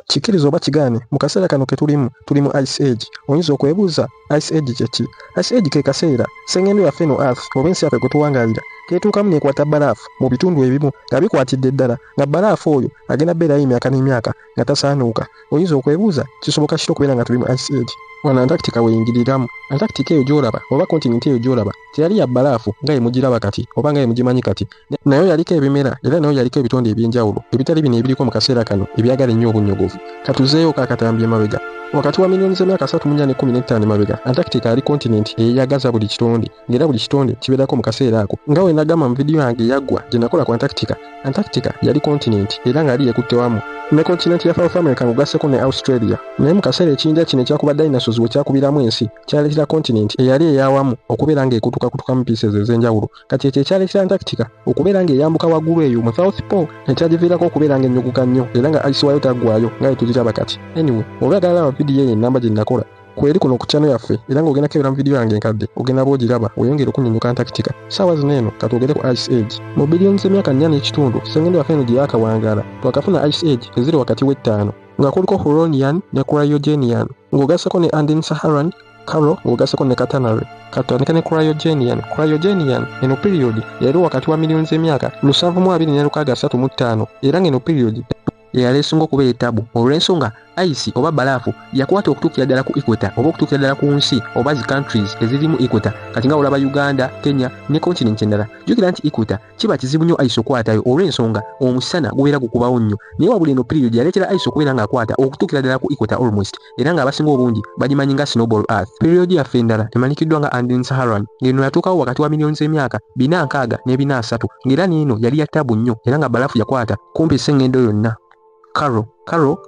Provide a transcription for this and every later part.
Kikiriza oba kigaane mu kaseera kano ke tuli mu ice age. Oyinza okwebuuza ice age kyeeki? Ice age ke kaseera sengendo yaffe no earth oba ensi yaffe gwe tuwangaalira keetuukamu n'ekwata bbalaafu mu bitundu ebimu nga bikwatidde ddala, nga bbalaafu oyo agenda beerayo emyaka n'emyaka nga tasaanuuka. Oyinza okwebuuza kisoboka kitya okubeera nga tuli mu ice age? Wano Antarctica weyingiriramu. Antarctica eyo gy'olaba oba kontinenti eyo gy'olaba teyali ya bbalaafu nga yemugiraba kati oba nga yemugimanyi kati, nayo yaliko ebimera era nayo yaliko ebitonde eby'enjawulo ebitali bino ebiriko mu kaseera kano ebyagala ennyo obunnyogovu. Katuzeeyo kaakatambi emabega. Wakati wa miliyoni z'emyaka 3.15 emabega, Antarctica yali kontinenti eyeyagaza buli kitonde, ng'era buli kitonde kibeerako mu kaseera ako. Nga we nagamba mu vidiyo yange eyaggwa gye nakola ku Antarctica, Antarctica yali kontinenti era nga yali yekutte wamu ne kontinenti ya South America ng'ogasseko ne Australia. Naye mu kaseera ekiyinja kino ekyakuba dinosaurs we kyakubiramu ensi, kyaleetera kontinenti eyali eyawamu okubeera ng'ekutukakutukamu pieces ez'enjawulo. Kati ekyo ekyaleetera Antarctica okubeera ng'eyambuka waggulu eyo mu South Pole ekyagiviirako okubeera ng'ennyuguka nnyo era nga ice waayo taggwayo nga bwe tugiraba kati. Anyway, olwagala vidiyo eyo ennamba gye nakola kweri kuno ku channel yaffe era ng'ogenda kebera mu vidiyo yange enkadde ogenda bw'ogiraba weyongera okunnyonnyoka Antarctica. Saawa zino eno katwogere ku ice age. Mu biliyoni z'emyaka 4.5 sengendo yaffe eno gye yaakawangaala twakafuna ice age eziri wakati w'ettaano nga kuliko Huronian ne Cryogenian ng'ogasseko ne Andean Saharan Karo ng'ogasseko ne Quaternary. Katandika ne Cryogenian. Cryogenian eno period yali wakati wa miliyoni z'emyaka 7.635 era ng'eno period yaleesinga okubeera ettabu olw'ensonga ice oba bbalaafu yakwata okutuukira ddala ku equator oba okutuukira ddala ku nsi oba zi countries eziri mu equator. Kati nga olaba Uganda, Kenya ne kontinenti endala, jjukira nti equator kiba kizibu nnyo ice okwatayo olw'ensonga omusana gubeera gukubawo nnyo, naye wabula eno period yaleetera ice okubeera ng'akwata okutuukira ddala ku equator almost, era ng'abasinga obungi bagimanyi nga snowball earth. Period yaffe endala emanyikiddwa nga Andean Saharan ng'eno yatuukawo wakati wa miliyoni z'emyaka 460 ne 430 ng'era n'eno yali ya ttabu nnyo era nga bbalaafu yakwata kumpi sengendo yonna. Karo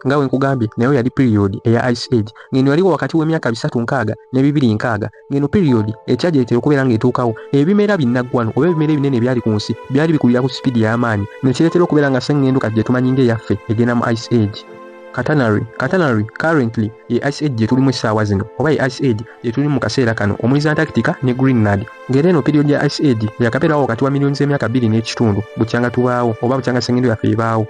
nga we nkugambye nayo yali period eya ice age ng'eno yaliwo wakati w'emyaka 360 ne 260 ng'eno period ekyagireetera okubeera ng'etuukawo ebimera binnaggwano oba ebimera ebinene ebyali ku nsi byali bikulira ku sipiidi y'amaanyi nekireetera okubeera nga sengendo kati gye tumanyi ng'eyaffe egenda mu ice age. Quaternary currently ye ice age gye tulimu essaawa zino oba ye ice age gye tuli mu kaseera kano omuli Antarctica ne Greenland, ng'era eno period ya ice age yakabeerawo wakati wa miliyoni z'emyaka 2.5 bukyanga tubaawo oba bukyanga sengendo yaffe ebaawo.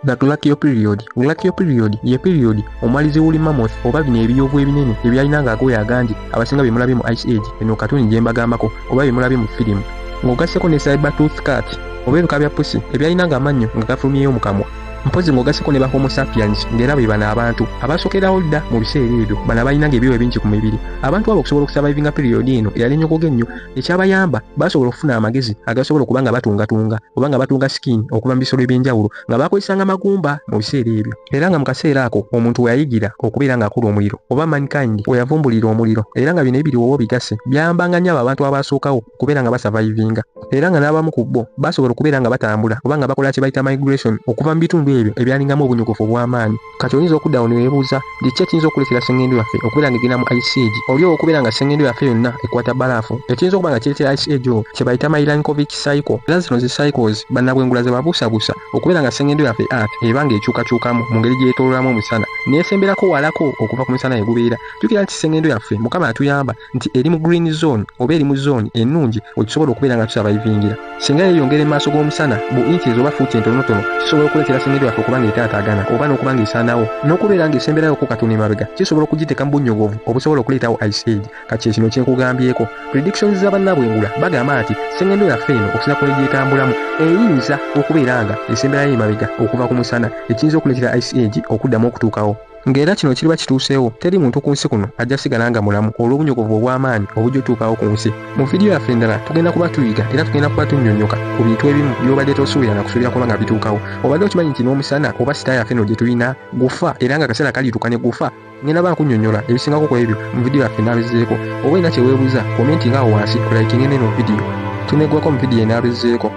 Glacial period. Glacial period ye period omwalize wuli mammoth oba bino ebiyovu ebinene ebyalina ng'agooya agandi abasinga bye mulabye mu ice age eno katuni gye mbagambako oba bye mulabye mu firimu, ng'ogasseko ne saber-tooth cat oba ebika bya pusi ebyalina ng'amannyo nga gafulumyeyo mu kamwa. Mpozi ng'ogasseko ne ba homo sapiens ng'era be bano abantu abasookerawo dda mu biseera ebyo, bano abalina ng'ebyoya bingi ku mibiri. Abantu abo okusobola okusurvivinga period eno eyali nnyogoga ennyo, ekyabayamba basobola okufuna amagezi agasobola okuba nga batungatunga oba nga batunga skin okuva mu bisolo eby'enjawulo nga bakozesanga magumba mu biseera ebyo, era nga mu kaseera ako omuntu we yayigira okubeera ng'akola omuliro oba mankind we yavumbulira omuliro, era nga bino ebiri woba bigase byambanga nnyo abo abantu abasookawo okubeera nga basurvivinga, era nga n'abamu ku bo basobola okubeera nga batambula oba nga bakola kye bayita migration okuva mu bitundu ebyo ebyalingamu obunyogofu obw'amaanyi. Kati oyinza okuddawo ne weebuuza kiki ekiyinza okuleetera sengendo yaffe okubeera ng'egenda mu ice age, olyowo okubeera nga sengendo yaffe yonna ekwata bbalaafu. Ekiyinza okuba nga kireetera ice age oyo kye bayita Milankovitch cycle, era zino zi cycles bannabwengula ze babuusabuusa okubeera nga sengendo yaffe earth eba ng'ekyukakyukamu mu ngeri gy'etoololamu omusana neesemberako walako okuva ku musana egubeera. Jjukira nti sengendo yaffe Mukama atuyamba nti eri mu green zone oba eri mu zone ennungi wetusobola okubeera nga tusurvivingira. Singa yeeyongera mu maaso g'omusana bu inches oba fuuti entonotono kisobola okuleetera sengendo yaffe okuba ng'etaataagana oba n'okuba ng'esaanawo n'okubeera ng'esemberayoko katono emabega kisobola okugiteeka mu bunnyogovu obusobola okuleetawo ice age. Kati kino kyenkugambyeko predictions z'abannabwengula bagamba nti sengendo yaffe eno okusinza ku gyetambulamu eyinza okubeera nga esemberayo emabega okuva ku musana ekiyinza okuleetera ice age okuddamu okutuukawo. Ng'era kino kiriba kituuseewo teri muntu ku nsi kuno ajja sigala nga mulamu olw'obunyogovu obw'amaanyi obujja otuukawo ku nsi. Mu vidiyo yaffe endala tugenda kuba tuyiga era tugenda kuba tunnyonnyoka ku bintu ebimu by'obadde tosuubira na kusuubira kuba nga bituukawo. Obadde okimanyi nti n'omusana oba sita yaffe eno gye tulina gufa era nga akaseera kalituuka ne gufa. Ngenda ba nkunnyonnyola ebisingako ku ebyo mu vidiyo yaffe enaabezeeko. Oba olina kye weebuuza komenti ng'awo wansi kulaikinge n'eno vidiyo tuneggwako mu vidiyo enaabezeeko.